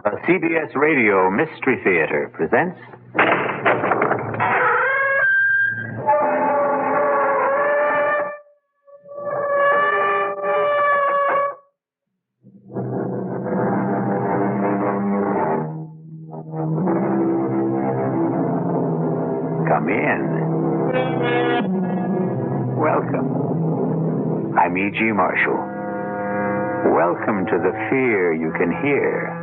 The CBS Radio Mystery Theater presents... Come in. Welcome. I'm E.G. Marshall. Welcome to the fear you can hear.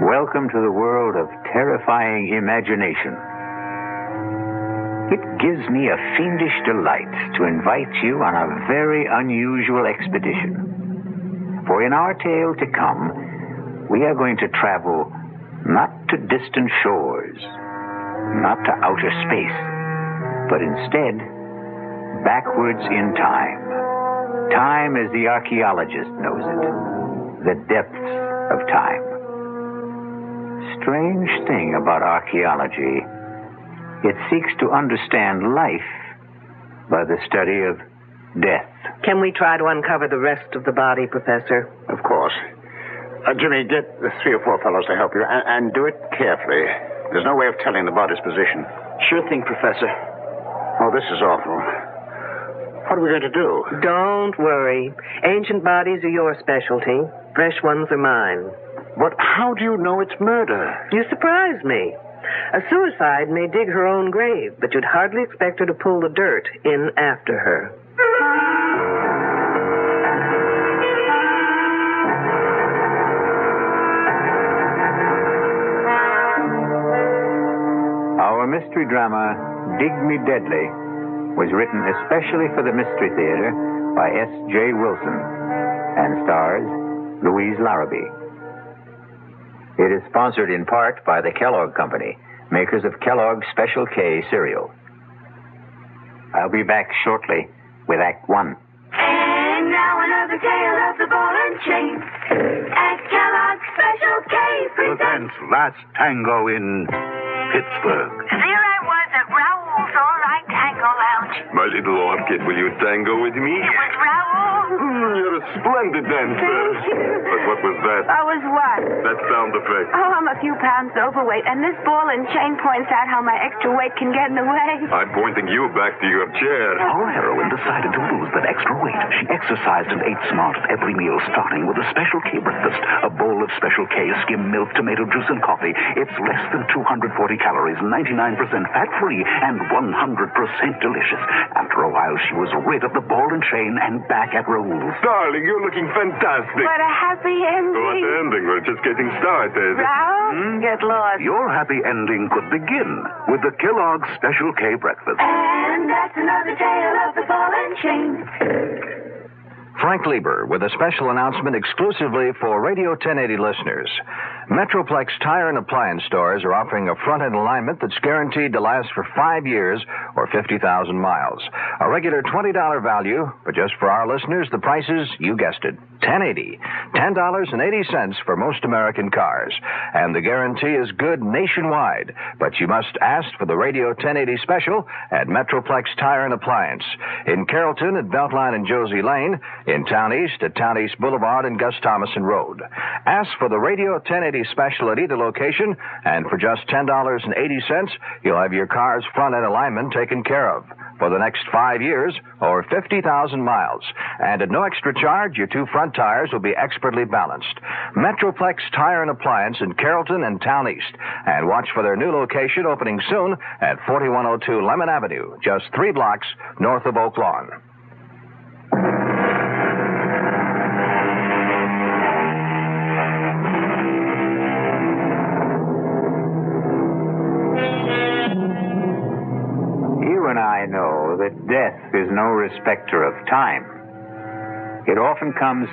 Welcome to the world of terrifying imagination. It gives me a fiendish delight to invite you on a very unusual expedition. For in our tale to come, we are going to travel not to distant shores, not to outer space, but instead backwards in time. Time as the archaeologist knows it. The depths of time. Strange thing about archaeology, it seeks to understand life by the study of death. Can we try to uncover the rest of the body, Professor? Of course. Jimmy, get the 3 or 4 fellows to help you, and do it carefully. There's no way of telling the body's position. Sure thing, Professor. Oh, this is awful. What are we going to do? Don't worry. Ancient bodies are your specialty. Fresh ones are mine. But how do you know it's murder? You surprise me. A suicide may dig her own grave, but you'd hardly expect her to pull the dirt in after her. Our mystery drama, Dig Me Deadly, was written especially for the Mystery Theater by S.J. Wilson and stars Louise Larrabee. It is sponsored in part by the Kellogg Company, makers of Kellogg's Special K cereal. I'll be back shortly with Act 1. And now another tale of the ball and chain. At Kellogg's Special K presents Last Tango in Pittsburgh. There I was at Raoul's All Night Tango Lounge. My little orchid, will you tango with me? It was Raoul. You're a splendid dancer. Thank you. But what was that? I was what? That sound effect. Oh, I'm a few pounds overweight, and this ball and chain points out how my extra weight can get in the way. I'm pointing you back to your chair. Our heroine decided to lose that extra weight. She exercised and ate smart at every meal, starting with a Special K breakfast. A bowl of Special K, skim milk, tomato juice, and coffee. It's less than 240 calories, 99% fat-free, and 100% delicious. After a while, she was rid of the ball and chain and back at Raoul's. Darling, you're looking fantastic. What a happy ending. What ending? We're just getting started. Raoul, get lost. Your happy ending could begin with the Kellogg's Special K breakfast. And that's another tale of the ball and chain. Frank Lieber with a special announcement exclusively for Radio 1080 listeners. Metroplex Tire and Appliance stores are offering a front-end alignment that's guaranteed to last for 5 years or 50,000 miles. A regular $20 value, but just for our listeners, the price is, you guessed it, $10.80. $10.80 for most American cars. And the guarantee is good nationwide, but you must ask for the Radio 1080 special at Metroplex Tire and Appliance. In Carrollton at Beltline and Josie Lane, in Town East at Town East Boulevard and Gus Thomason Road. Ask for the Radio 1080 special at either location, and for just $10.80, you'll have your car's front-end alignment taken care of for the next 5 years or 50,000 miles. And at no extra charge, your 2 front tires will be expertly balanced. Metroplex Tire and Appliance in Carrollton and Town East. And watch for their new location opening soon at 4102 Lemon Avenue, just 3 blocks north of Oak Lawn. I know that death is no respecter of time. It often comes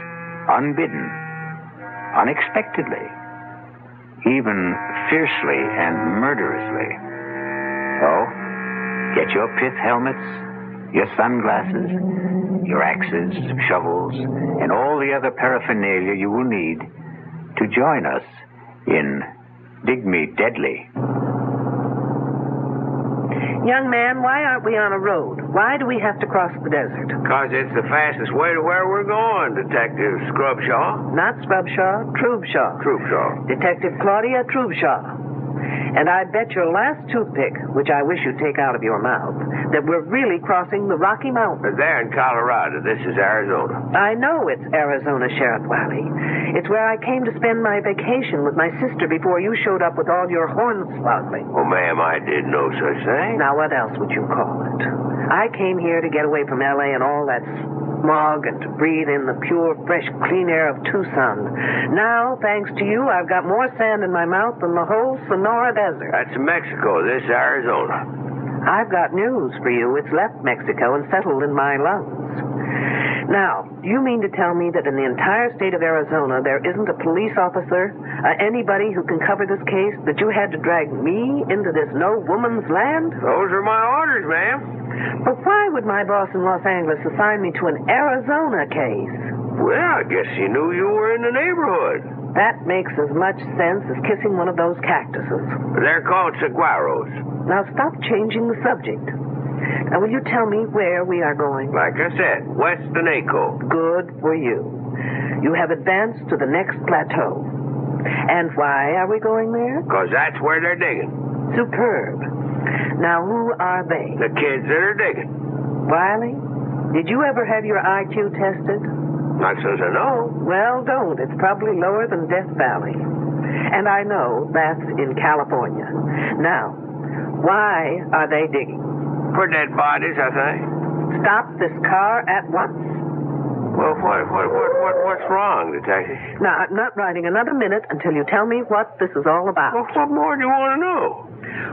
unbidden, unexpectedly, even fiercely and murderously. So, get your pith helmets, your sunglasses, your axes, shovels, and all the other paraphernalia you will need to join us in Dig Me Deadly. Young man, why aren't we on a road? Why do we have to cross the desert? Because it's the fastest way to where we're going, Detective Scrubshaw. Not Scrubshaw, Trubshaw. Trubshaw. Detective Claudia Trubshaw. And I bet your last toothpick, which I wish you'd take out of your mouth, that we're really crossing the Rocky Mountains. They're in Colorado. This is Arizona. I know it's Arizona, Sheriff Wiley. It's where I came to spend my vacation with my sister before you showed up with all your hornswoggling. Oh, ma'am, I did no such thing. Now, what else would you call it? I came here to get away from L.A. and all that smog and to breathe in the pure, fresh, clean air of Tucson. Now, thanks to you, I've got more sand in my mouth than the whole Sonora Desert. That's Mexico. This Arizona. I've got news for you. It's left Mexico and settled in my lungs. Now, do you mean to tell me that in the entire state of Arizona there isn't a police officer, anybody who can cover this case, that you had to drag me into this no-woman's land? Those are my orders, ma'am. But why would my boss in Los Angeles assign me to an Arizona case? Well, I guess he knew you were in the neighborhood. That makes as much sense as kissing one of those cactuses. They're called saguaros. Now stop changing the subject. Now, will you tell me where we are going? Like I said, west of Naco. Good for you. You have advanced to the next plateau. And why are we going there? Because that's where they're digging. Superb. Now, who are they? The kids that are digging. Wiley, did you ever have your IQ tested? Not since I know. Well, don't. It's probably lower than Death Valley. And I know that's in California. Now, why are they digging? For dead bodies, I think. Stop this car at once. Well, what's wrong, Detective? Now, I'm not riding another minute until you tell me what this is all about. Well, what more do you want to know?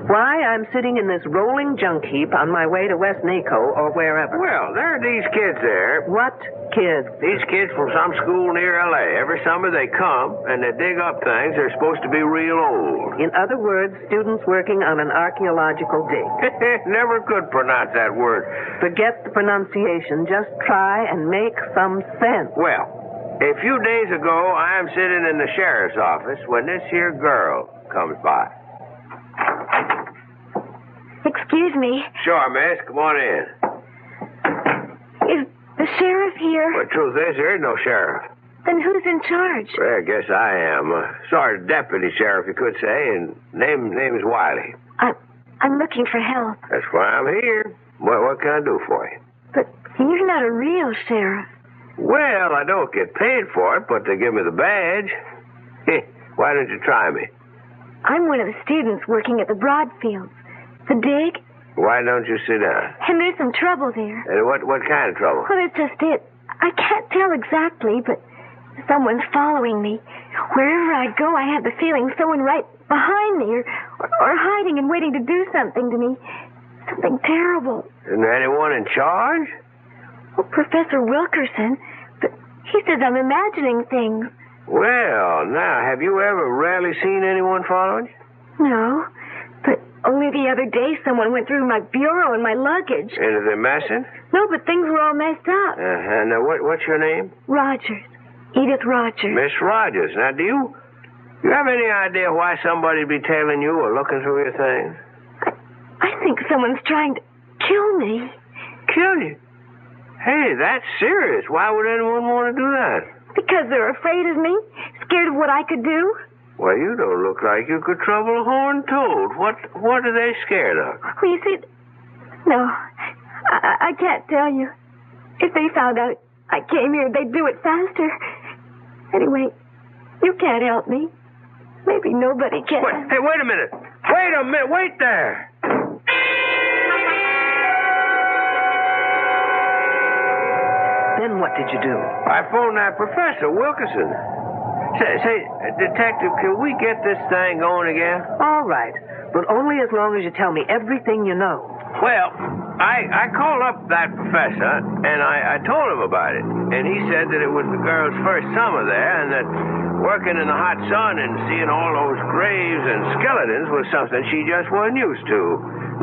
Why I'm sitting in this rolling junk heap on my way to West Naco or wherever. Well, there are these kids there. What kids? These kids from some school near L.A. Every summer they come and they dig up things. They're supposed to be real old. In other words, students working on an archaeological dig. Never could pronounce that word. Forget the pronunciation. Just try and make some sense. Well, a few days ago, I am sitting in the sheriff's office when this here girl comes by. Excuse me. Sure, miss. Come on in. Is the sheriff here? Well, the truth is, there is no sheriff. Then who's in charge? Well, I guess I am. Sort of deputy sheriff, you could say, and name is Wiley. I'm looking for help. That's why I'm here. What can I do for you? But you're not a real sheriff. Well, I don't get paid for it, but they give me the badge. Why don't you try me? I'm one of the students working at the Broadfields. The dig? Why don't you sit down? And there's some trouble there. And what kind of trouble? Well, it's just it. I can't tell exactly, but someone's following me. Wherever I go, I have the feeling someone right behind me or hiding and waiting to do something to me. Something terrible. Isn't there anyone in charge? Well, Professor Wilkerson, but he says I'm imagining things. Well, now, have you ever really seen anyone following you? No, but only the other day someone went through my bureau and my luggage. And are they messing? No, but things were all messed up. Now, what's your name? Rogers. Edith Rogers. Miss Rogers. Now, do you have any idea why somebody'd be tailing you or looking through your things? I think someone's trying to kill me. Kill you? Hey, that's serious. Why would anyone want to do that? Because they're afraid of me, scared of what I could do. Well, you don't look like you could trouble a horned toad. What are they scared of? Well, you see, no, I can't tell you. If they found out I came here, they'd do it faster. Anyway, you can't help me. Maybe nobody can. Wait a minute. Wait there. Then what did you do? I phoned that Professor Wilkerson. Say, Detective, can we get this thing going again? All right, but only as long as you tell me everything you know. Well, I called up that professor, and I told him about it. And he said that it was the girl's first summer there, and that working in the hot sun and seeing all those graves and skeletons was something she just wasn't used to.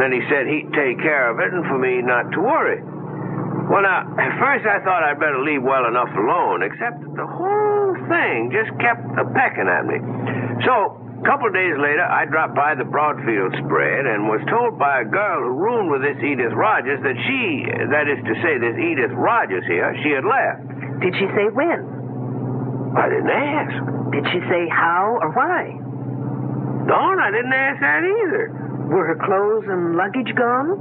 Then he said he'd take care of it and for me not to worry. Well, now, at first I thought I'd better leave well enough alone, except that the whole thing just kept a-pecking at me. So, A couple days later, I dropped by the Broadfield spread and was told by a girl who roomed with this Edith Rogers that that is to say, this Edith Rogers here, she had left. Did she say when? I didn't ask. Did she say how or why? Dawn, I didn't ask that either. Were her clothes and luggage gone?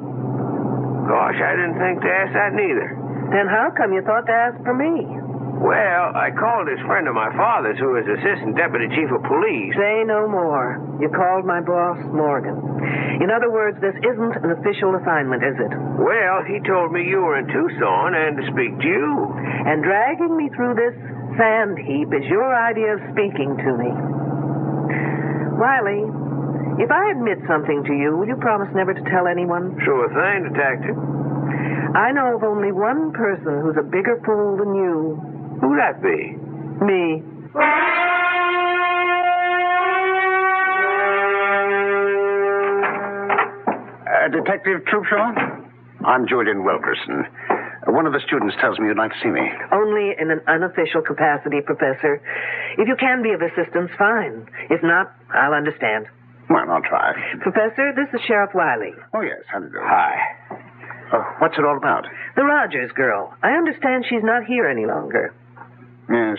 Gosh, I didn't think to ask that neither. Then how come you thought to ask for me? Well, I called this friend of my father's who is Assistant Deputy Chief of Police. Say no more. You called my boss, Morgan. In other words, this isn't an official assignment, is it? Well, he told me you were in Tucson and to speak to you. And dragging me through this sand heap is your idea of speaking to me. Wiley, if I admit something to you, will you promise never to tell anyone? Sure thing, Detective. I know of only one person who's a bigger fool than you. Who'd that be? Me. Detective Troopshaw? I'm Julian Wilkerson. One of the students tells me you'd like to see me. Only in an unofficial capacity, Professor. If you can be of assistance, fine. If not, I'll understand. Well, I'll try. Professor, this is Sheriff Wiley. Oh, yes. How do you do? Hi. What's it all about? The Rogers girl. I understand she's not here any longer. Yes.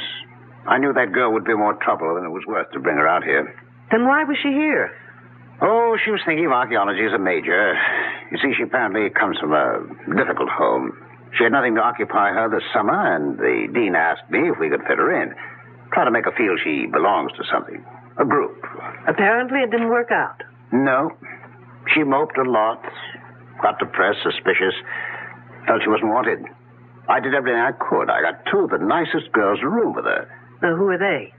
I knew that girl would be more trouble than it was worth to bring her out here. Then why was she here? Oh, she was thinking of archaeology as a major. You see, she apparently comes from a difficult home. She had nothing to occupy her this summer, and the dean asked me if we could fit her in. Try to make her feel she belongs to something. A group. Apparently it didn't work out. No. She moped a lot. Got depressed, suspicious. Felt she wasn't wanted. I did everything I could. I got two of the nicest girls to room with her. Who are they?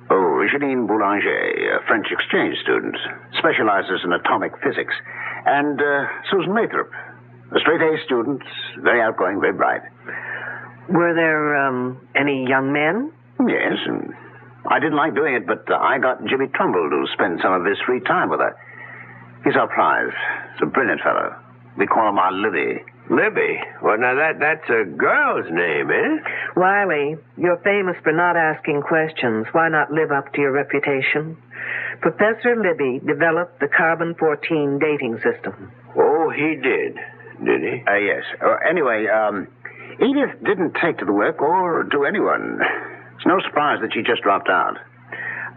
Oh, Janine Boulanger, a French exchange student. Specializes in atomic physics. And Susan Lathrop, a straight-A student, very outgoing, very bright. Were there any young men? Yes, and I didn't like doing it, but I got Jimmy Trumbull to spend some of his free time with her. He's our prize. He's a brilliant fellow. We call him our Libby. Libby? Well, now that's a girl's name, eh? Wiley, you're famous for not asking questions. Why not live up to your reputation? Professor Libby developed the carbon-14 dating system. Oh, he did he? Yes. Anyway, Edith didn't take to the work or to anyone. It's no surprise that she just dropped out.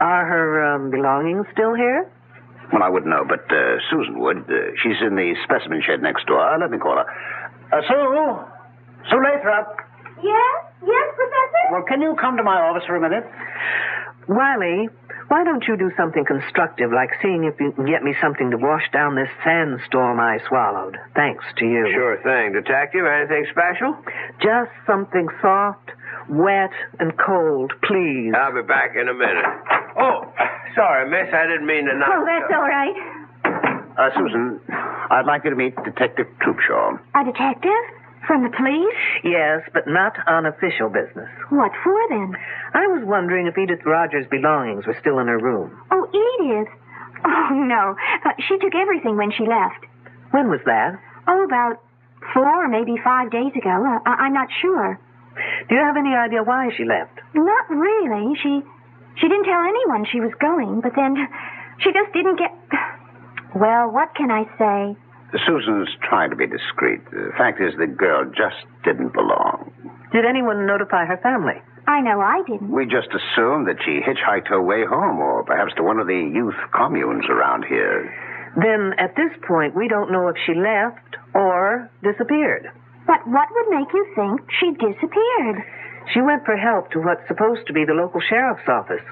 Are her belongings still here? Well, I wouldn't know, but Susan would. She's in the specimen shed next door. Let me call her. Sue Lathrop. Yes, Professor? Well, can you come to my office for a minute? Wiley, why don't you do something constructive, like seeing if you can get me something to wash down this sandstorm I swallowed? Thanks to you. Sure thing. Detective, anything special? Just something soft, wet, and cold, please. I'll be back in a minute. Oh, sorry, miss. I didn't mean to knock. Oh, that's all right. Susan, I'd like you to meet Detective Troopshaw. A detective? From the police? Yes, but not on official business. What for, then? I was wondering if Edith Rogers' belongings were still in her room. Oh, Edith? Oh, no. She took everything when she left. When was that? Oh, about 4 or maybe 5 days ago. I'm not sure. Do you have any idea why she left? Not really. She didn't tell anyone she was going, but then she just didn't get... Well, what can I say? Susan's trying to be discreet. The fact is, the girl just didn't belong. Did anyone notify her family? I know I didn't. We just assumed that she hitchhiked her way home, or perhaps to one of the youth communes around here. Then, at this point, we don't know if she left or disappeared. But what would make you think she disappeared? She went for help to what's supposed to be the local sheriff's office.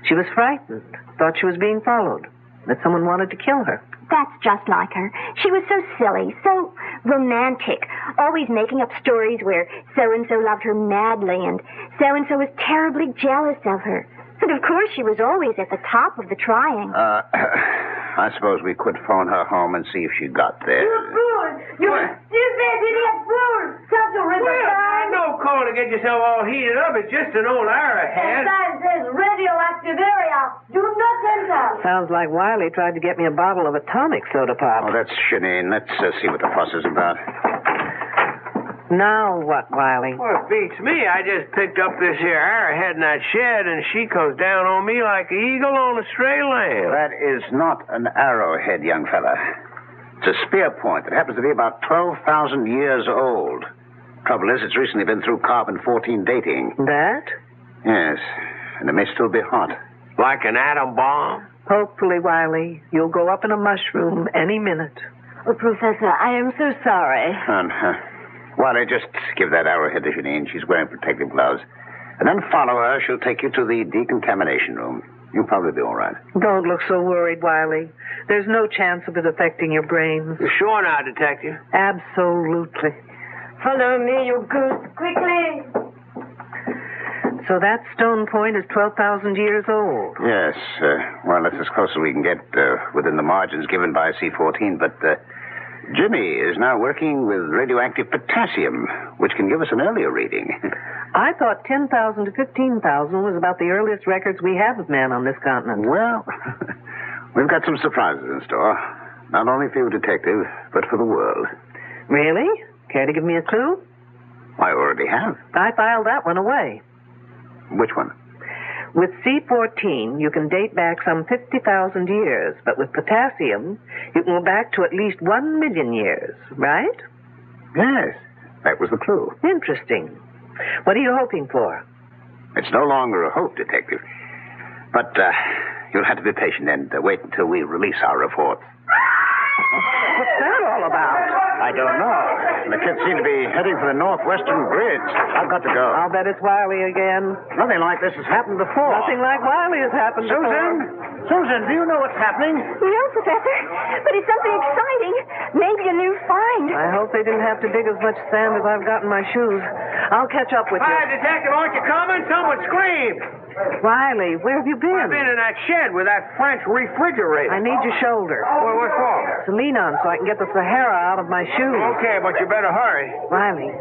She was frightened, thought she was being followed, that someone wanted to kill her. That's just like her. She was so silly, so romantic, always making up stories where so-and-so loved her madly and so-and-so was terribly jealous of her. And of course she was always at the top of the triangle. I suppose we could phone her home and see if she got there. You fool! You stupid idiot fool! Such a Well, no call to get yourself all heated up. It's just an old arrowhead. sign says radioactive area. Do not enter. Sounds like Wiley tried to get me a bottle of atomic soda pop. Oh, that's Janine. Let's see what the fuss is about. Now what, Wiley? Well, it beats me. I just picked up this here arrowhead in that shed, and she comes down on me like an eagle on a stray lamb. That is not an arrowhead, young fella. It's a spear point that happens to be about 12,000 years old. Trouble is, it's recently been through carbon-14 dating. That? Yes, and it may still be hot. Like an atom bomb? Hopefully, Wiley, you'll go up in a mushroom any minute. Oh, Professor, I am so sorry. Why, just give that arrowhead to Janine. She's wearing protective gloves. And then follow her. She'll take you to the decontamination room. You'll probably be all right. Don't look so worried, Wiley. There's no chance of it affecting your brains. You're sure now, Detective? Absolutely. Follow me, you goose, quickly. So that stone point is 12,000 years old. Yes. Well, that's as close as we can get within the margins given by C14. But Jimmy is now working with radioactive potassium, which can give us an earlier reading. I thought 10,000 to 15,000 was about the earliest records we have of man on this continent. Well, we've got some surprises in store. Not only for you, Detective, but for the world. Really? Care to give me a clue? I already have. I filed that one away. Which one? With C14, you can date back some 50,000 years, but with potassium, you can go back to at least 1 million years, right? Yes, that was the clue. Interesting. What are you hoping for? It's no longer a hope, Detective. But you'll have to be patient and wait until we release our reports. What's that all about? I don't know. The kids seem to be heading for the northwestern bridge. I've got to go. I'll bet it's Wiley again. Nothing like this has happened before. Nothing like Wiley has happened Susan, do you know what's happening? No, Professor, but it's something exciting. Maybe a new find. I hope they didn't have to dig as much sand as I've got in my shoes. I'll catch up with you. Hi, Detective, aren't you coming? Someone screamed. Riley, where have you been? I've been in that shed with that French refrigerator. I need your shoulder. Well, what for? To lean on so I can get the Sahara out of my shoes. Okay, but you better hurry. Riley,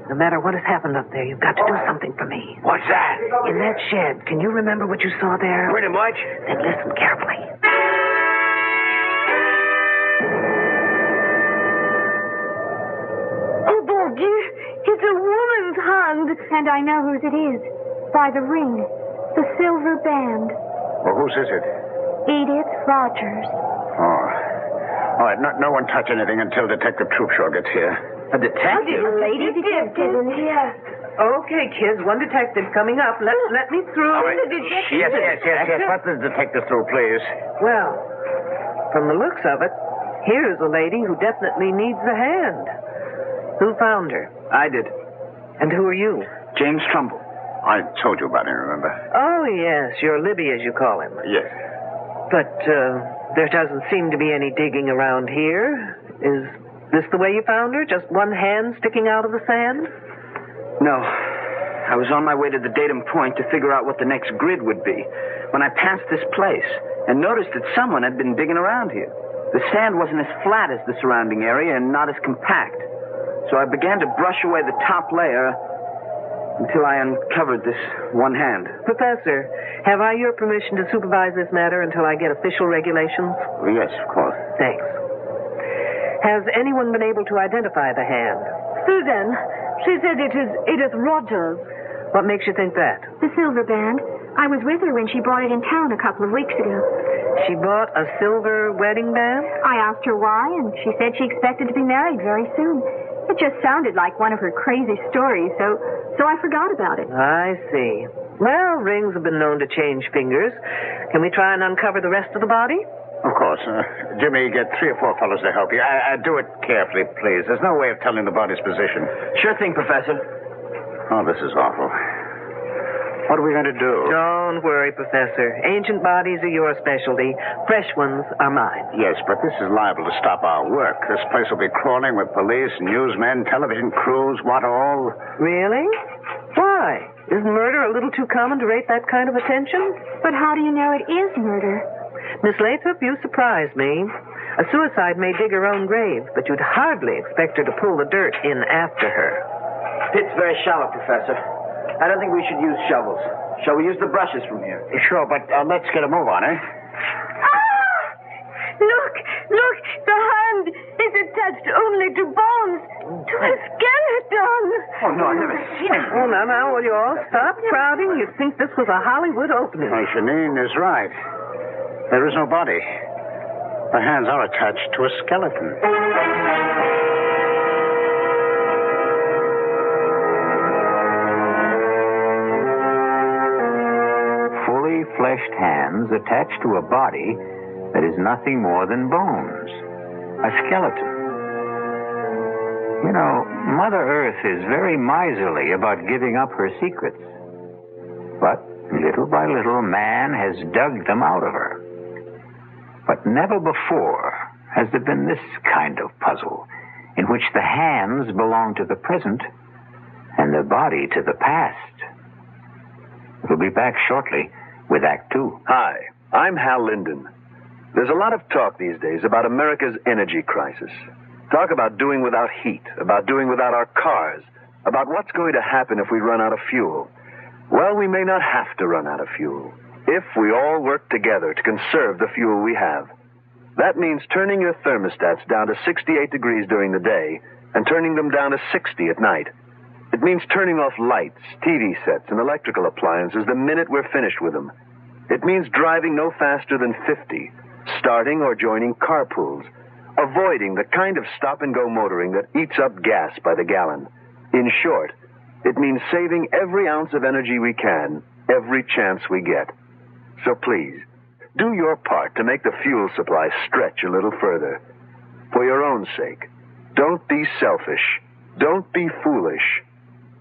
no matter what has happened up there, you've got to do something for me. What's that? In that shed, can you remember what you saw there? Pretty much. Then listen carefully. Oh, bon Dieu, it's a woman's hand. And I know whose it is. By the ring. The silver band. Well, whose is it? Edith Rogers. Oh. All right, no one touch anything until Detective Troopshaw gets here. A detective? A lady detective in here. Okay, kids, one detective coming up. Let me through. Yes. Let the detective through, please. Well, from the looks of it, here's a lady who definitely needs a hand. Who found her? I did. And who are you? James Trumbull. I told you about him, remember? Oh, yes, you're Libby, as you call him. Yes. But there doesn't seem to be any digging around here. Is this the way you found her? Just one hand sticking out of the sand? No. I was on my way to the datum point to figure out what the next grid would be when I passed this place and noticed that someone had been digging around here. The sand wasn't as flat as the surrounding area and not as compact. So I began to brush away the top layer until I uncovered this one hand. Professor, have I your permission to supervise this matter until I get official regulations? Well, yes, of course. Thanks. Has anyone been able to identify the hand? Susan, she said it is Edith Rogers. What makes you think that? The silver band. I was with her when she brought it in town a couple of weeks ago. She bought a silver wedding band? I asked her why, and she said she expected to be married very soon. It just sounded like one of her crazy stories, so I forgot about it. I see. Well, rings have been known to change fingers. Can we try and uncover the rest of the body? Of course. Jimmy, get 3 or 4 fellows to help you. Do it carefully, please. There's no way of telling the body's position. Sure thing, Professor. Oh, this is awful. What are we going to do? Don't worry, Professor. Ancient bodies are your specialty. Fresh ones are mine. Yes, but this is liable to stop our work. This place will be crawling with police, newsmen, television crews, what all. Really? Why? Isn't murder a little too common to rate that kind of attention? But how do you know it is murder? Miss Lathrop, you surprise me. A suicide may dig her own grave, but you'd hardly expect her to pull the dirt in after her. Pit's very shallow, Professor. I don't think we should use shovels. Shall we use the brushes from here? Sure, but let's get a move on, eh? Ah! Look! The hand! It's attached attached only to bones, to a skeleton. Oh, no, I've never seen it. Oh, now, will you all stop crowding? You'd think this was a Hollywood opening. Well, Janine is right. There is no body. The hands are attached to a skeleton. Fully fleshed hands attached to a body that is nothing more than bones. A skeleton. You know, Mother Earth is very miserly about giving up her secrets. But little by little, man has dug them out of her. But never before has there been this kind of puzzle, in which the hands belong to the present and the body to the past. We'll be back shortly with Act Two. Hi, I'm Hal Linden. There's a lot of talk these days about America's energy crisis. Talk about doing without heat, about doing without our cars, about what's going to happen if we run out of fuel. Well, we may not have to run out of fuel if we all work together to conserve the fuel we have. That means turning your thermostats down to 68 degrees during the day and turning them down to 60 at night. It means turning off lights, TV sets, and electrical appliances the minute we're finished with them. It means driving no faster than 50, starting or joining carpools, avoiding the kind of stop-and-go motoring that eats up gas by the gallon. In short, it means saving every ounce of energy we can, every chance we get. So please, do your part to make the fuel supply stretch a little further. For your own sake, don't be selfish. Don't be foolish.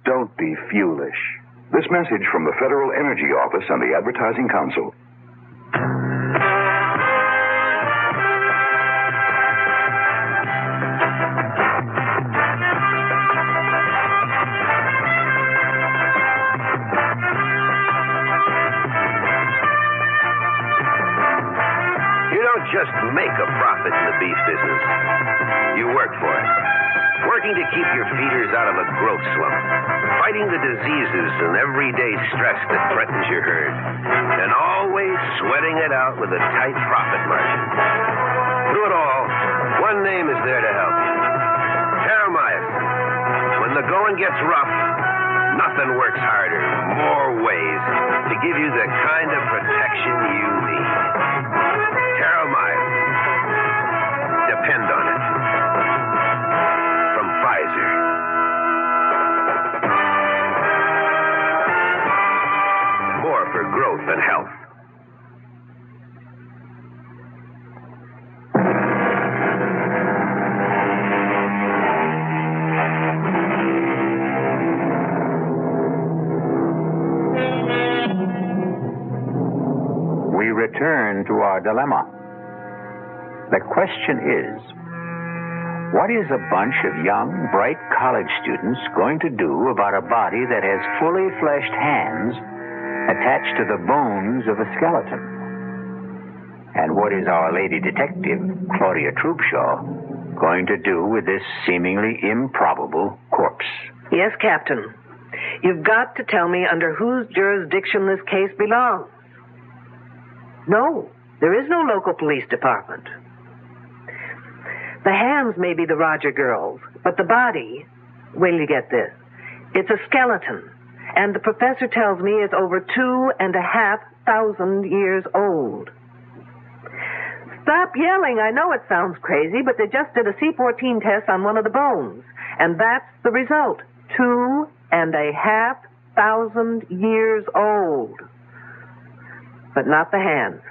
Don't be fuelish. This message from the Federal Energy Office and the Advertising Council. Just make a profit in the beef business. You work for it. Working to keep your feeders out of a growth slump. Fighting the diseases and everyday stress that threatens your herd. And always sweating it out with a tight profit margin. Through it all, one name is there to help you. Jeremiah. When the going gets rough, nothing works harder, more ways, to give you the kind of protection you need. Depend on it. From Pfizer. More for growth and health. We return to our dilemma. The question is, what is a bunch of young, bright college students going to do about a body that has fully fleshed hands attached to the bones of a skeleton? And what is our lady detective, Claudia Troubshaw, going to do with this seemingly improbable corpse? Yes, Captain. You've got to tell me under whose jurisdiction this case belongs. No, there is no local police department. The hands may be the Roger girls, but the body, wait till you get this, it's a skeleton, and the professor tells me it's over 2,500 years old. Stop yelling. I know it sounds crazy, but they just did a C14 test on one of the bones, and that's the result. 2,500 years old. But not the hands.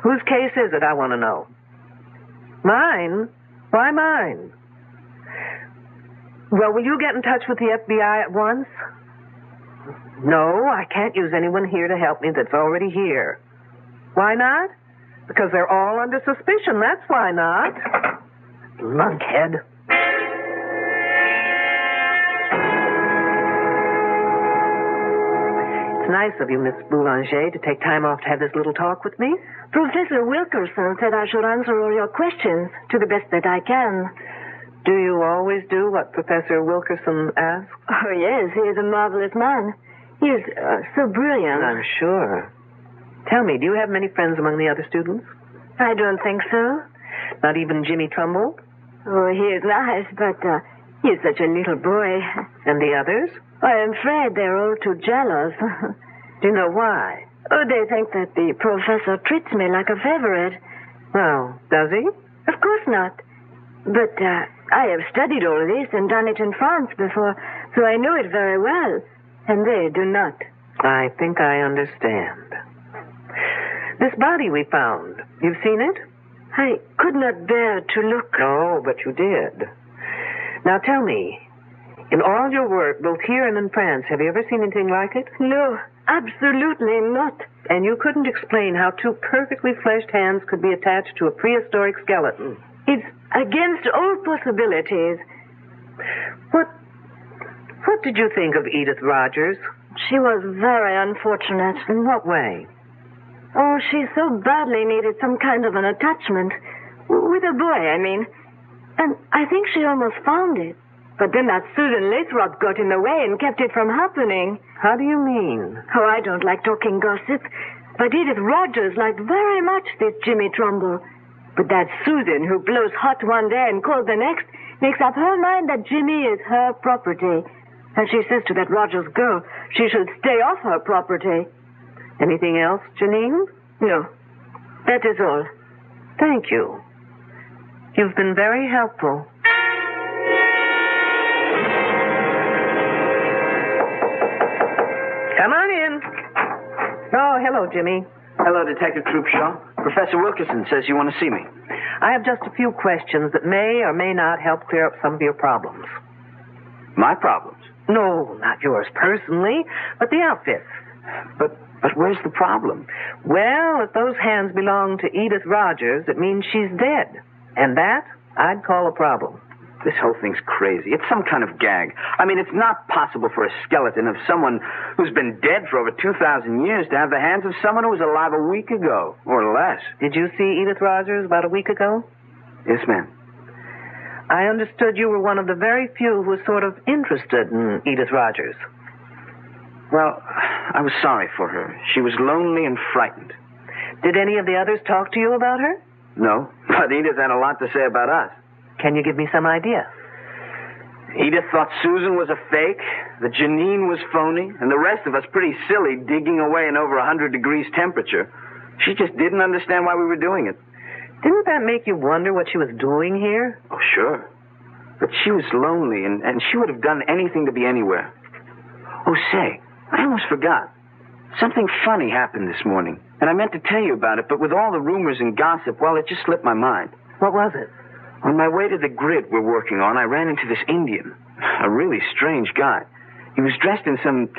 Whose case is it, I want to know? Mine? Why mine? Well, will you get in touch with the FBI at once? No, I can't use anyone here to help me that's already here. Why not? Because they're all under suspicion, that's why not. Lunkhead. It's nice of you, Miss Boulanger, to take time off to have this little talk with me. Professor Wilkerson said I should answer all your questions to the best that I can. Do you always do what Professor Wilkerson asks? Oh, yes, he is a marvelous man. He is so brilliant. I'm sure. Tell me, do you have many friends among the other students? I don't think so. Not even Jimmy Trumbull? Oh, he is nice, but he's such a little boy. And the others? I'm afraid they're all too jealous. Do you know why? Oh, they think that the professor treats me like a favorite. Well, does he? Of course not. But I have studied all this and done it in France before, so I know it very well. And they do not. I think I understand. This body we found, you've seen it? I could not bear to look. No, but you did. Now tell me, in all your work, both here and in France, have you ever seen anything like it? No, absolutely not. And you couldn't explain how two perfectly fleshed hands could be attached to a prehistoric skeleton? It's against all possibilities. What did you think of Edith Rogers? She was very unfortunate. In what way? Oh, she so badly needed some kind of an attachment. With a boy, I mean. And I think she almost found it. But then that Susan Lathrop got in the way and kept it from happening. How do you mean? Oh, I don't like talking gossip. But Edith Rogers liked very much this Jimmy Trumbull. But that Susan, who blows hot one day and cold the next, makes up her mind that Jimmy is her property. And she says to that Rogers girl she should stay off her property. Anything else, Janine? No. That is all. Thank you. You've been very helpful. Come on in. Oh, hello, Jimmy. Hello, Detective Troopshaw. Professor Wilkerson says you want to see me. I have just a few questions that may or may not help clear up some of your problems. My problems? No, not yours personally, but the outfit. But where's the problem? Well, if those hands belong to Edith Rogers, it means she's dead. And that, I'd call a problem. This whole thing's crazy. It's some kind of gag. I mean, it's not possible for a skeleton of someone who's been dead for over 2,000 years to have the hands of someone who was alive a week ago, or less. Did you see Edith Rogers about a week ago? Yes, ma'am. I understood you were one of the very few who was sort of interested in Edith Rogers. Well, I was sorry for her. She was lonely and frightened. Did any of the others talk to you about her? No, but Edith had a lot to say about us. Can you give me some idea? Edith thought Susan was a fake, that Janine was phony, and the rest of us pretty silly digging away in over 100 degrees temperature. She just didn't understand why we were doing it. Didn't that make you wonder what she was doing here? Oh, sure. But she was lonely, and she would have done anything to be anywhere. Oh, say, I almost forgot. Something funny happened this morning, and I meant to tell you about it, but with all the rumors and gossip, well, it just slipped my mind. What was it? On my way to the grid we're working on, I ran into this Indian, a really strange guy. He was dressed in some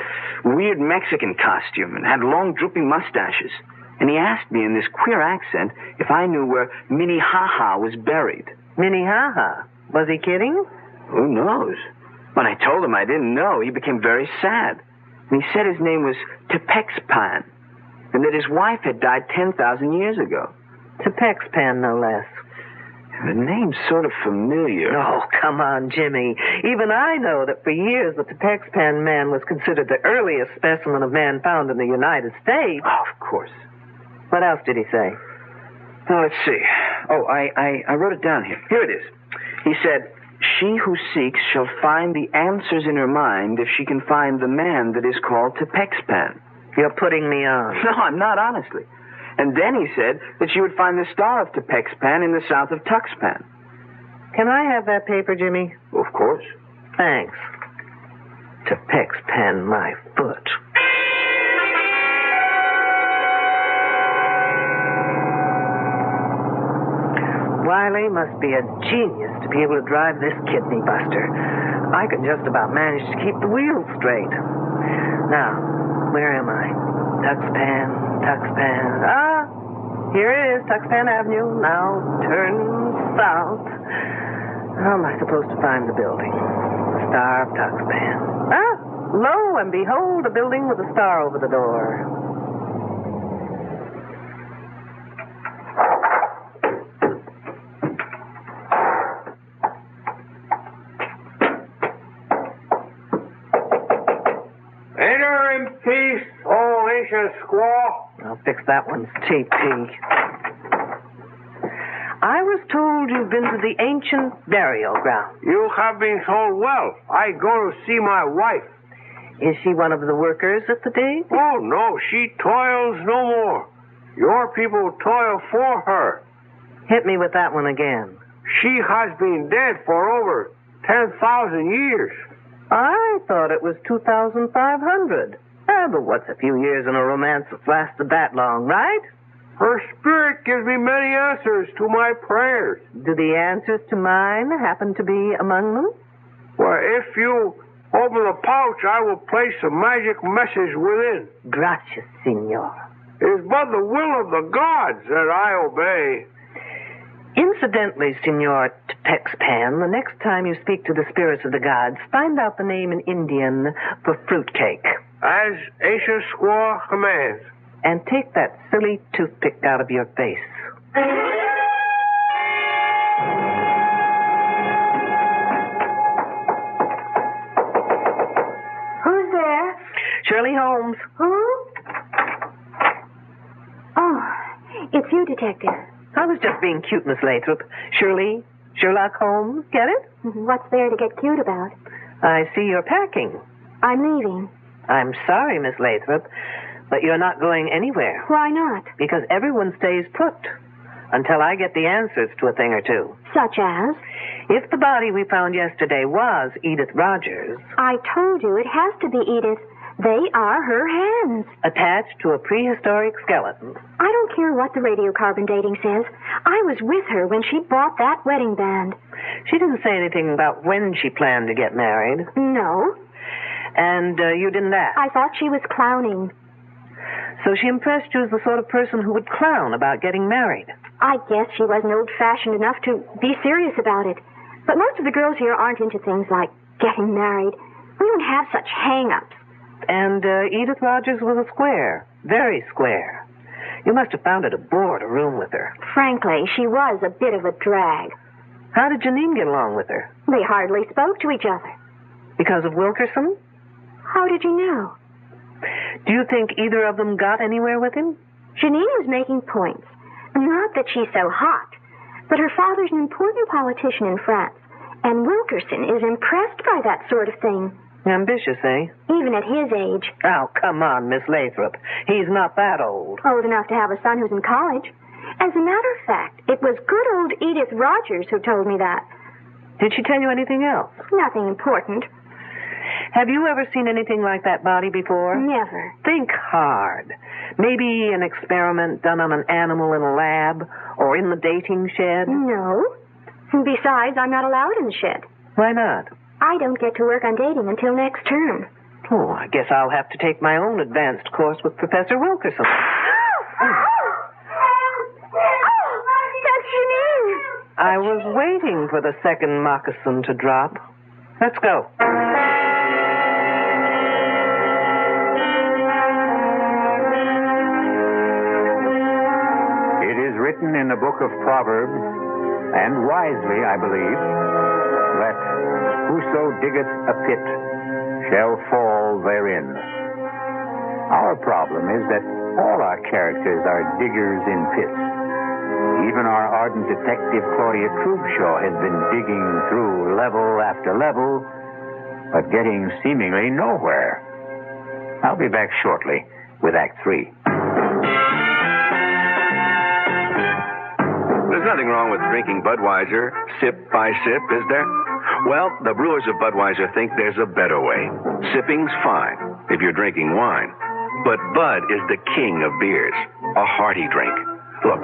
weird Mexican costume and had long, drooping mustaches. And he asked me in this queer accent if I knew where Minnehaha was buried. Minnehaha? Was he kidding? Who knows? When I told him I didn't know, he became very sad. And he said his name was Tepexpan, and that his wife had died 10,000 years ago. Tepexpan, no less. The name's sort of familiar. Oh, come on, Jimmy. Even I know that for years the Tepexpan man was considered the earliest specimen of man found in the United States. Oh, of course. What else did he say? Oh, let's see. Oh, I wrote it down here. Here it is. He said, "She who seeks shall find the answers in her mind if she can find the man that is called Tepexpan." You're putting me on. No, I'm not, honestly. And then he said that she would find the star of Tepexpan in the south of Tuxpan. Can I have that paper, Jimmy? Of course. Thanks. Tepexpan, my foot. Wiley must be a genius to be able to drive this kidney buster. I can just about manage to keep the wheels straight. Now, where am I? Tuxpan. Ah, here it is, Tuxpan Avenue. Now turn south. How am I supposed to find the building? The Star of Tuxpan. Ah, lo and behold, a building with a star over the door. Enter in peace, old ancient squaw. I'll fix that one's TP. I was told you've been to the ancient burial ground. You have been told well. I go to see my wife. Is she one of the workers at the dig? Oh, no, she toils no more. Your people toil for her. Hit me with that one again. She has been dead for over 10,000 years. I thought it was 2,500. But what's a few years in a romance that's lasted that long, right? Her spirit gives me many answers to my prayers. Do the answers to mine happen to be among them? Well, if you open the pouch, I will place a magic message within. Gracias, senor. It is but the will of the gods that I obey. Incidentally, Senor Tepexpan, the next time you speak to the spirits of the gods, find out the name in Indian for fruitcake. As ancient squaw commands. And take that silly toothpick out of your face. Who's there? Shirley Holmes. Who? Oh, it's you, Detective. I was just being cute, Miss Lathrop. Shirley, Sherlock Holmes, get it? What's there to get cute about? I see you're packing. I'm leaving. I'm sorry, Miss Lathrop, but you're not going anywhere. Why not? Because everyone stays put until I get the answers to a thing or two. Such as? If the body we found yesterday was Edith Rogers... I told you it has to be Edith. They are her hands. Attached to a prehistoric skeleton. I don't care what the radiocarbon dating says. I was with her when she bought that wedding band. She didn't say anything about when she planned to get married. No. And you didn't ask? I thought she was clowning. So she impressed you as the sort of person who would clown about getting married? I guess she wasn't old-fashioned enough to be serious about it. But most of the girls here aren't into things like getting married. We don't have such hang-ups. And Edith Rogers was a square. Very square. You must have found it a bore to room with her. Frankly, she was a bit of a drag. How did Janine get along with her? They hardly spoke to each other. Because of Wilkerson? How did you know? Do you think either of them got anywhere with him? Janine was making points. Not that she's so hot, but her father's an important politician in France, and Wilkerson is impressed by that sort of thing. Ambitious, eh? Even at his age. Oh, come on, Miss Lathrop. He's not that old. Old enough to have a son who's in college. As a matter of fact, it was good old Edith Rogers who told me that. Did she tell you anything else? Nothing important. Have you ever seen anything like that body before? Never. Think hard. Maybe an experiment done on an animal in a lab or in the dating shed? No. Besides, I'm not allowed in the shed. Why not? I don't get to work on dating until next term. Oh, I guess I'll have to take my own advanced course with Professor Wilkerson. That's Janine. I was waiting for the second moccasin to drop. Let's go. It is written in the book of Proverbs, and wisely, I believe, that whoso diggeth a pit shall fall therein. Our problem is that all our characters are diggers in pits. Even our ardent detective Claudia Trubshaw has been digging through level after level, but getting seemingly nowhere. I'll be back shortly with Act 3. There's nothing wrong with drinking Budweiser sip by sip, is there? Well, the brewers of Budweiser think there's a better way. Sipping's fine if you're drinking wine. But Bud is the king of beers, a hearty drink. Look,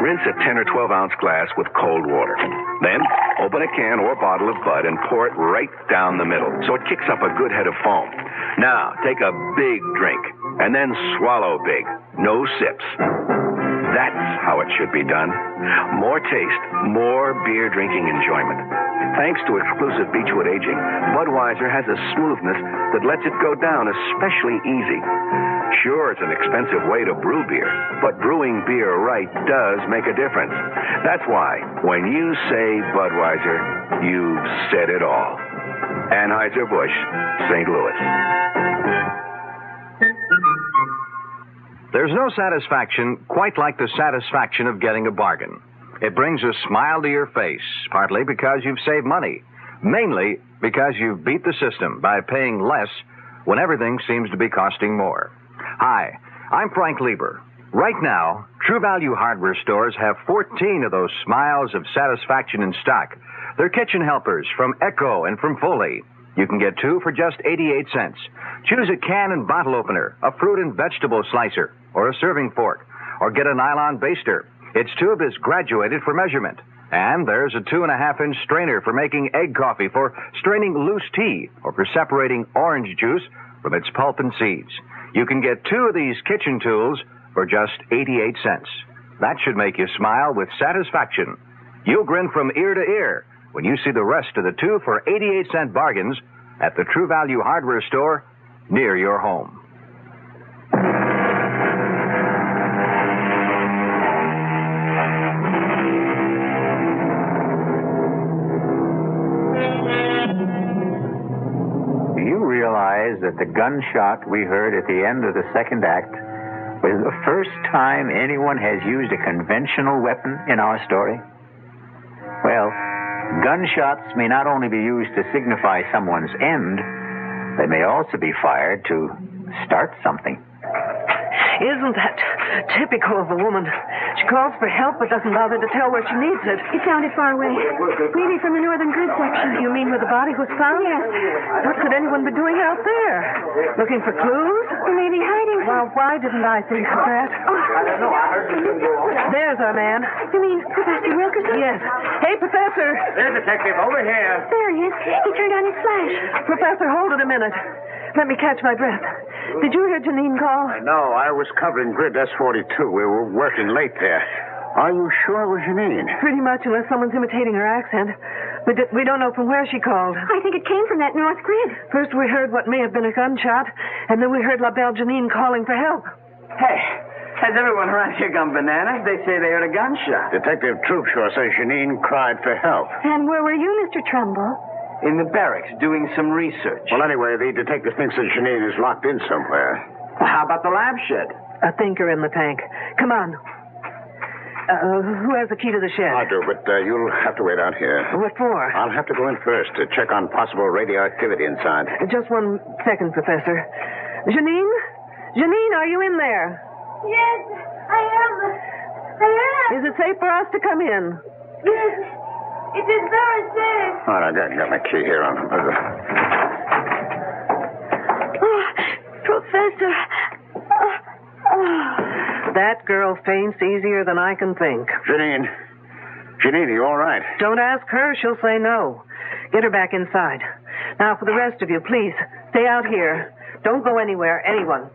rinse a 10 or 12-ounce glass with cold water. Then open a can or bottle of Bud and pour it right down the middle so it kicks up a good head of foam. Now, take a big drink and then swallow big. No sips. That's how it should be done. More taste, more beer drinking enjoyment. Thanks to exclusive Beechwood aging, Budweiser has a smoothness that lets it go down especially easy. Sure, it's an expensive way to brew beer, but brewing beer right does make a difference. That's why, when you say Budweiser, you've said it all. Anheuser-Busch, St. Louis. There's no satisfaction quite like the satisfaction of getting a bargain. It brings a smile to your face, partly because you've saved money, mainly because you've beat the system by paying less when everything seems to be costing more. Hi, I'm Frank Lieber. Right now, True Value hardware stores have 14 of those smiles of satisfaction in stock. They're kitchen helpers from Echo and from Foley. You can get 2 for just 88 cents. Choose a can and bottle opener, a fruit and vegetable slicer, or a serving fork, or get a nylon baster. Its tube is graduated for measurement. And there's a 2.5-inch strainer for making egg coffee, for straining loose tea, or for separating orange juice from its pulp and seeds. You can get 2 of these kitchen tools for just 88 cents. That should make you smile with satisfaction. You'll grin from ear to ear when you see the rest of the 2 for 88-cent bargains at the True Value hardware store near your home. Do you realize that the gunshot we heard at the end of the second act was the first time anyone has used a conventional weapon in our story? Well, gunshots may not only be used to signify someone's end, they may also be fired to start something. Isn't that typical of a woman? She calls for help but doesn't bother to tell where she needs it. It sounded far away. Maybe from the northern grid section. You mean where the body was found? Yes. What could anyone be doing out there? Looking for clues? Or maybe hiding. Well, why didn't I think of that? I don't know. I heard you go on. There's our man. You mean Professor Wilkerson? Yes. Hey, Professor. There, Detective, over here. There he is. He turned on his flash. Professor, hold it a minute. Let me catch my breath. Did you hear Janine call? No, I was covering grid S42. We were working late there. Are you sure it was Janine? Pretty much, unless someone's imitating her accent. We don't know from where she called. I think it came from that north grid. First we heard what may have been a gunshot, and then we heard La Belle Janine calling for help. Hey, has everyone around here gone bananas? They say they heard a gunshot. Detective Troopshaw says Janine cried for help. And where were you, Mr. Trumbull? In the barracks, doing some research. Well, anyway, the detective thinks that Janine is locked in somewhere. Well, how about the lab shed? A thinker in the tank. Come on. Who has the key to the shed? I do, but you'll have to wait out here. What for? I'll have to go in first to check on possible radioactivity inside. Just 1 second, Professor. Janine? Janine, are you in there? Yes, I am. Is it safe for us to come in? Yes. It is very safe. All right, I got my key here on. Oh, Professor. That girl faints easier than I can think. Janine, are you all right? Don't ask her. She'll say no. Get her back inside. Now, for the rest of you, please, stay out here. Don't go anywhere, anyone.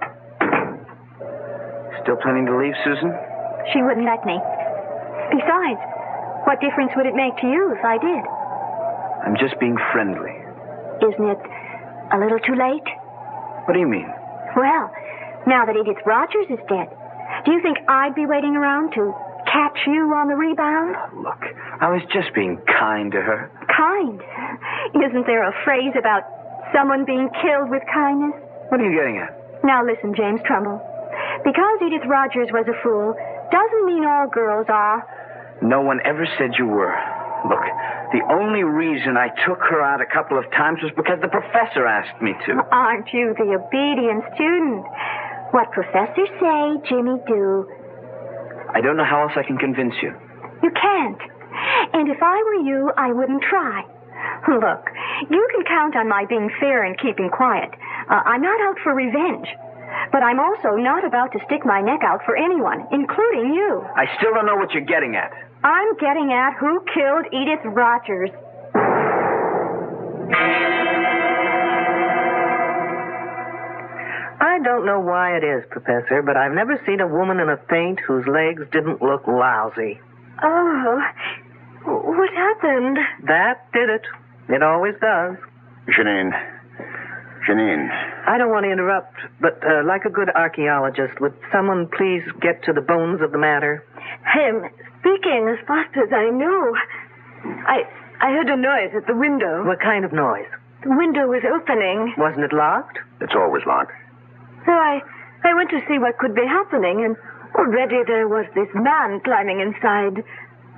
Still planning to leave, Susan? She wouldn't let me. Besides, what difference would it make to you if I did? I'm just being friendly. Isn't it a little too late? What do you mean? Well, now that Edith Rogers is dead, do you think I'd be waiting around to catch you on the rebound? Look, I was just being kind to her. Kind? Isn't there a phrase about someone being killed with kindness? What are you getting at? Now listen, James Trumbull. Because Edith Rogers was a fool doesn't mean all girls are. No one ever said you were. Look, the only reason I took her out a couple of times was because the professor asked me to. Aren't you the obedient student? What professors say, Jimmy do. I don't know how else I can convince you. You can't. And if I were you, I wouldn't try. Look, you can count on my being fair and keeping quiet. I'm not out for revenge. But I'm also not about to stick my neck out for anyone, including you. I still don't know what you're getting at. I'm getting at who killed Edith Rogers. I don't know why it is, Professor, but I've never seen a woman in a faint whose legs didn't look lousy. Oh, what happened? That did it. It always does. Janine. I don't want to interrupt, but like a good archaeologist, would someone please get to the bones of the matter? Speaking as fast as I knew. I heard a noise at the window. What kind of noise? The window was opening. Wasn't it locked? It's always locked. So I went to see what could be happening, and already there was this man climbing inside.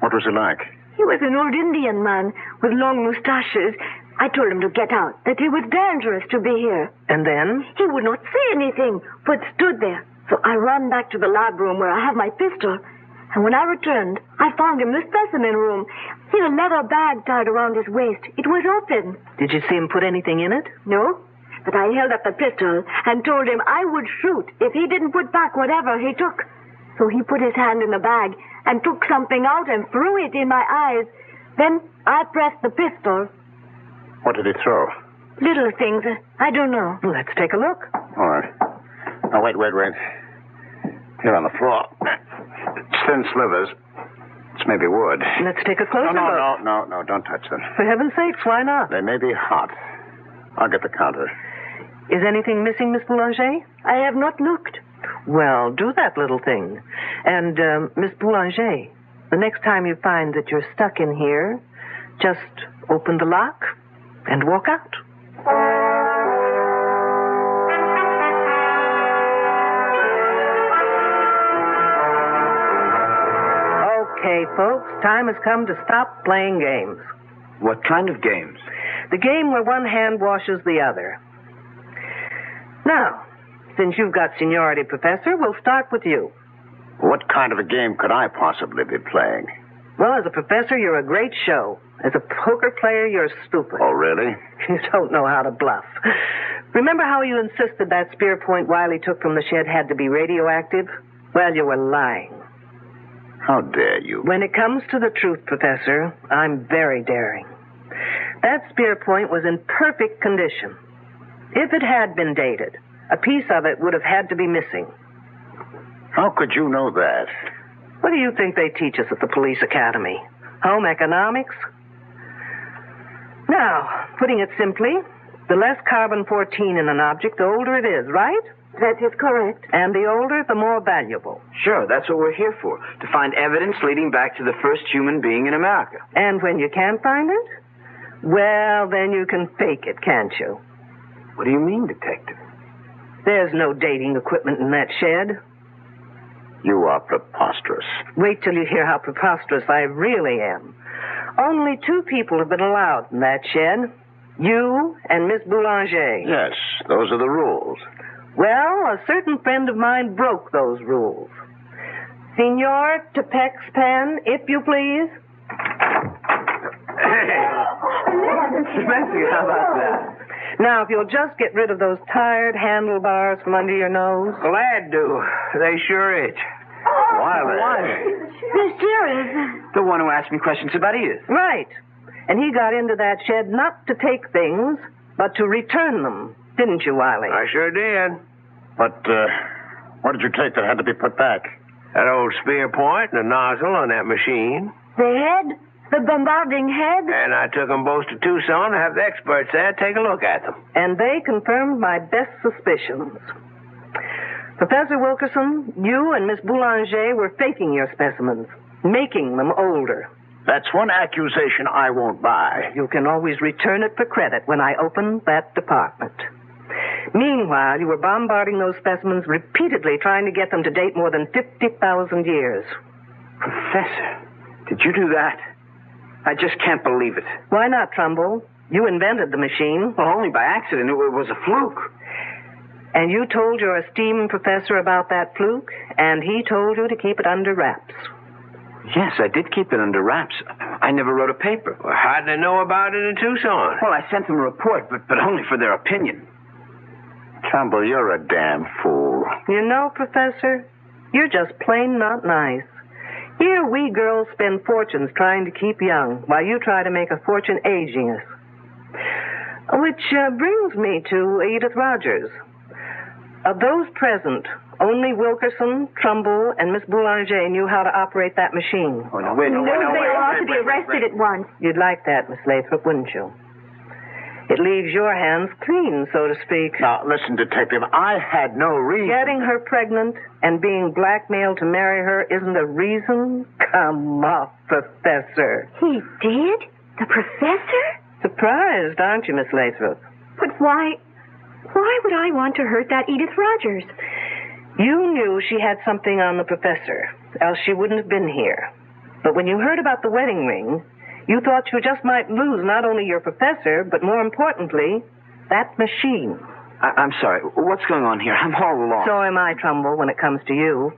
What was he like? He was an old Indian man with long mustaches. I told him to get out, that it was dangerous to be here. And then? He would not say anything, but stood there. So I ran back to the lab room where I have my pistol. And when I returned, I found him in the specimen room. He had a leather bag tied around his waist. It was open. Did you see him put anything in it? No, but I held up the pistol and told him I would shoot if he didn't put back whatever he took. So he put his hand in the bag and took something out and threw it in my eyes. Then I pressed the pistol. What did he throw? Little things. I don't know. Let's take a look. All right. Now, wait. Here on the floor. It's thin slivers. It's maybe wood. Let's take a closer look. No, don't touch them. For heaven's sakes, why not? They may be hot. I'll get the counter. Is anything missing, Miss Boulanger? I have not looked. Well, do that little thing. And, Miss Boulanger, the next time you find that you're stuck in here, just open the lock and walk out. Okay, folks, time has come to stop playing games. What kind of games? The game where one hand washes the other. Now, since you've got seniority, Professor, we'll start with you. What kind of a game could I possibly be playing? Well, as a professor, you're a great show. As a poker player, you're stupid. Oh, really? You don't know how to bluff. Remember how you insisted that spear point Wiley took from the shed had to be radioactive? Well, you were lying. How dare you? When it comes to the truth, Professor, I'm very daring. That spear point was in perfect condition. If it had been dated, a piece of it would have had to be missing. How could you know that? What do you think they teach us at the police academy? Home economics? Now, putting it simply, the less carbon-14 in an object, the older it is, right? That is correct. And the older, the more valuable. Sure, that's what we're here for, to find evidence leading back to the first human being in America. And when you can't find it? Well, then you can fake it, can't you? What do you mean, Detective? There's no dating equipment in that shed. You are preposterous. Wait till you hear how preposterous I really am. Only 2 people have been allowed in that shed. You and Miss Boulanger. Yes, those are the rules. Well, a certain friend of mine broke those rules. Senor Tepexpan, if you please. Spencer, how about that? Now, if you'll just get rid of those tired handlebars from under your nose. Glad to. They sure itch. Wiley. You're serious? The one who asked me questions about Edith. Right. And he got into that shed not to take things, but to return them. Didn't you, Wiley? I sure did. But, what did you take that had to be put back? That old spear point and the nozzle on that machine. The head? The bombarding head? And I took them both to Tucson to have the experts there take a look at them. And they confirmed my best suspicions. Professor Wilkerson, you and Miss Boulanger were faking your specimens, making them older. That's one accusation I won't buy. You can always return it for credit when I open that department. Meanwhile, you were bombarding those specimens repeatedly, trying to get them to date more than 50,000 years. Professor, did you do that? I just can't believe it. Why not, Trumbull? You invented the machine. Well, only by accident. It was a fluke. And you told your esteemed professor about that fluke, and he told you to keep it under wraps. Yes, I did keep it under wraps. I never wrote a paper. Well, how'd they know about it in Tucson? Well, I sent them a report, but only for their opinion. Trumbull, you're a damn fool. You know, Professor, you're just plain not nice. Here we girls spend fortunes trying to keep young, while you try to make a fortune aging us. Which brings me to Edith Rogers. Of those present, only Wilkerson, Trumbull, and Miss Boulanger knew how to operate that machine. Oh, no, wait, no, No, wait, no, they wait, ought wait, to be wait, arrested wait. at once. You'd like that, Miss Lathrop, wouldn't you? It leaves your hands clean, so to speak. Now, listen, Detective, I had no reason. Getting her pregnant and being blackmailed to marry her isn't a reason? Come off, Professor. He did? The professor? Surprised, aren't you, Miss Lathrop? But why would I want to hurt that Edith Rogers? You knew she had something on the professor, else she wouldn't have been here. But when you heard about the wedding ring, you thought you just might lose not only your professor, but more importantly, that machine. I'm sorry. What's going on here? I'm all alone. So am I, Trumbull, when it comes to you.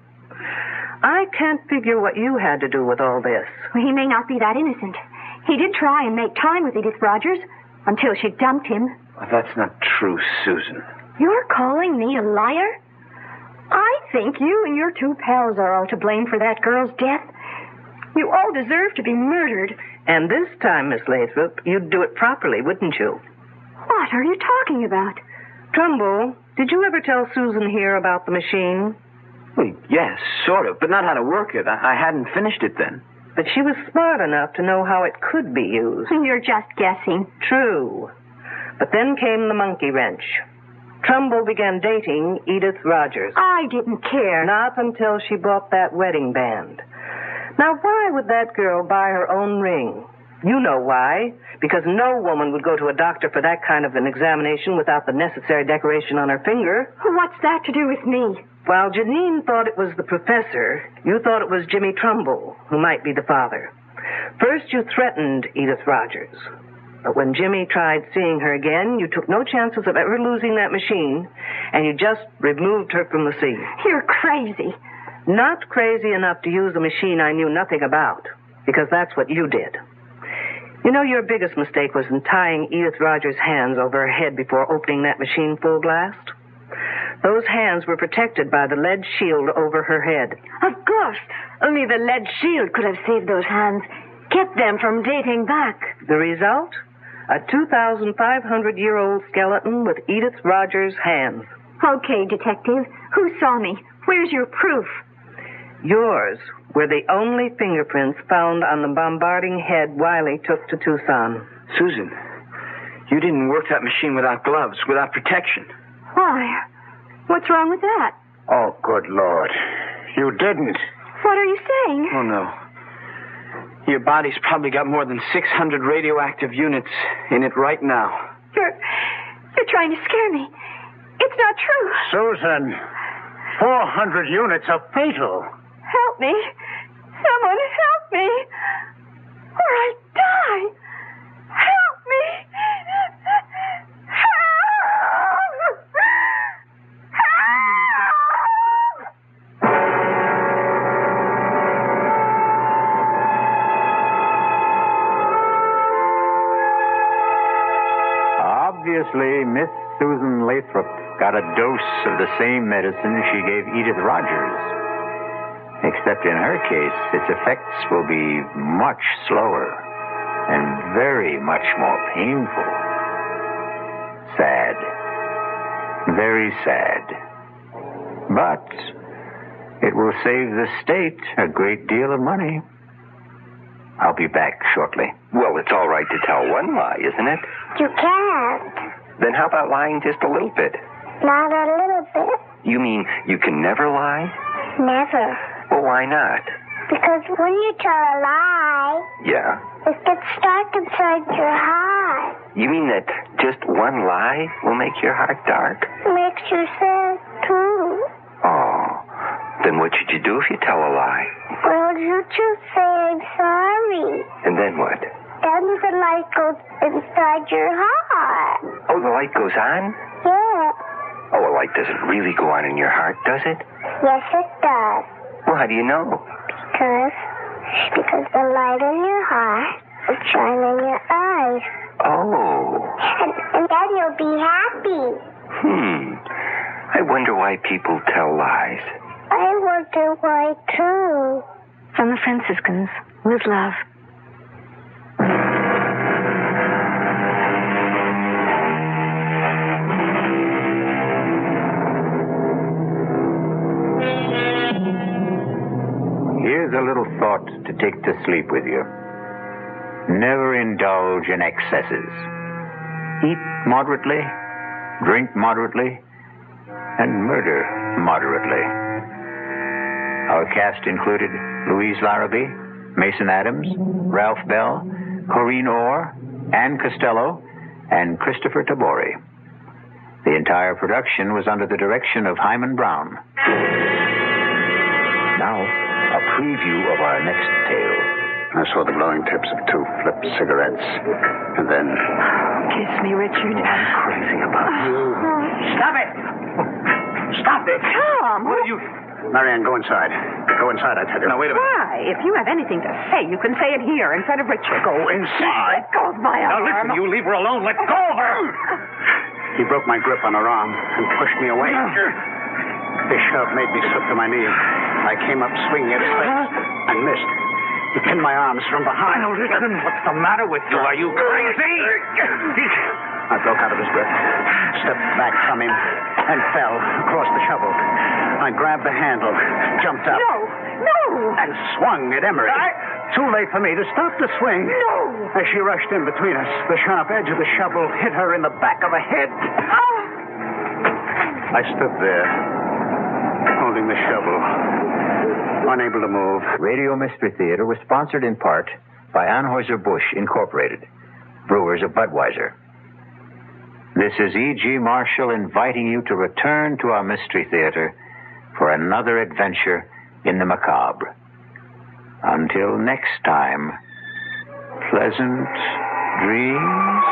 I can't figure what you had to do with all this. Well, he may not be that innocent. He did try and make time with Edith Rogers until she dumped him. Well, that's not true, Susan. You're calling me a liar? I think you and your two pals are all to blame for that girl's death. You all deserve to be murdered. And this time, Miss Lathrop, you'd do it properly, wouldn't you? What are you talking about? Trumbull, did you ever tell Susan here about the machine? Well, yes, sort of, but not how to work it. I hadn't finished it then. But she was smart enough to know how it could be used. You're just guessing. True. But then came the monkey wrench. Trumbull began dating Edith Rogers. I didn't care. Not until she bought that wedding band. Now, why would that girl buy her own ring? You know why. Because no woman would go to a doctor for that kind of an examination without the necessary decoration on her finger. What's that to do with me? While Janine thought it was the professor, you thought it was Jimmy Trumbull, who might be the father. First, you threatened Edith Rogers. But when Jimmy tried seeing her again, you took no chances of ever losing that machine, and you just removed her from the scene. You're crazy. Not crazy enough to use a machine I knew nothing about, because that's what you did. You know, your biggest mistake was in tying Edith Rogers' hands over her head before opening that machine full blast. Those hands were protected by the lead shield over her head. Of course. Only the lead shield could have saved those hands, kept them from dating back. The result? A 2,500-year-old skeleton with Edith Rogers' hands. Okay, Detective. Who saw me? Where's your proof? Yours were the only fingerprints found on the bombarding head Wiley took to Tucson. Susan, you didn't work that machine without gloves, without protection. Why? What's wrong with that? Oh, good Lord. You didn't. What are you saying? Oh, no. Your body's probably got more than 600 radioactive units in it right now. You're trying to scare me. It's not true. Susan, 400 units are fatal. Help me. Someone help me. Or I die. Help me. Help. Obviously, Miss Susan Lathrop got a dose of the same medicine she gave Edith Rogers. Except in her case, its effects will be much slower and very much more painful. Sad. Very sad. But it will save the state a great deal of money. I'll be back shortly. Well, it's all right to tell one lie, isn't it? You can't. Then how about lying just a little bit? Not a little bit. You mean you can never lie? Never. Well, why not? Because when you tell a lie, Yeah? it gets dark inside your heart. You mean that just one lie will make your heart dark? Makes you sad, too. Oh, then what should you do if you tell a lie? Well, you just say I'm sorry. And then what? Then the light goes inside your heart. Oh, the light goes on? Yeah. Oh, a light doesn't really go on in your heart, does it? Yes, it does. Well, how do you know? Because the light in your heart will shine in your eyes. Oh. And then you'll be happy. I wonder why people tell lies. I wonder why, too. From the Franciscans, with love. Here's a little thought to take to sleep with you. Never indulge in excesses. Eat moderately, drink moderately, and murder moderately. Our cast included Louise Larrabee, Mason Adams, Ralph Bell, Corinne Orr, Ann Costello, and Christopher Tabori. The entire production was under the direction of Himan Brown. Now, a preview of our next tale. I saw the glowing tips of 2 flipped cigarettes. And then... Kiss me, Richard. I'm crazy about you. Stop it! Stop it! Tom! What are you... Marianne, go inside. Go inside, I tell you. Now, wait a minute. Why? If you have anything to say, you can say it here in front of Richard. Go inside. Let go of my arm. Now, listen, you leave her alone. Let go of her. He broke my grip on her arm and pushed me away. His shove made me slip to my knee. I came up swinging at his face and missed. He pinned my arms from behind. Now, listen, what's the matter with you? Are you crazy? I broke out of his grip, stepped back from him, and fell across the shovel. I grabbed the handle, jumped up. No! And swung at Emery. Too late for me to stop the swing. No! As she rushed in between us, the sharp edge of the shovel hit her in the back of the head. Oh. I stood there, holding the shovel, unable to move. Radio Mystery Theater was sponsored in part by Anheuser-Busch Incorporated, brewers of Budweiser. This is E.G. Marshall inviting you to return to our Mystery Theater for another adventure in the macabre. Until next time, pleasant dreams.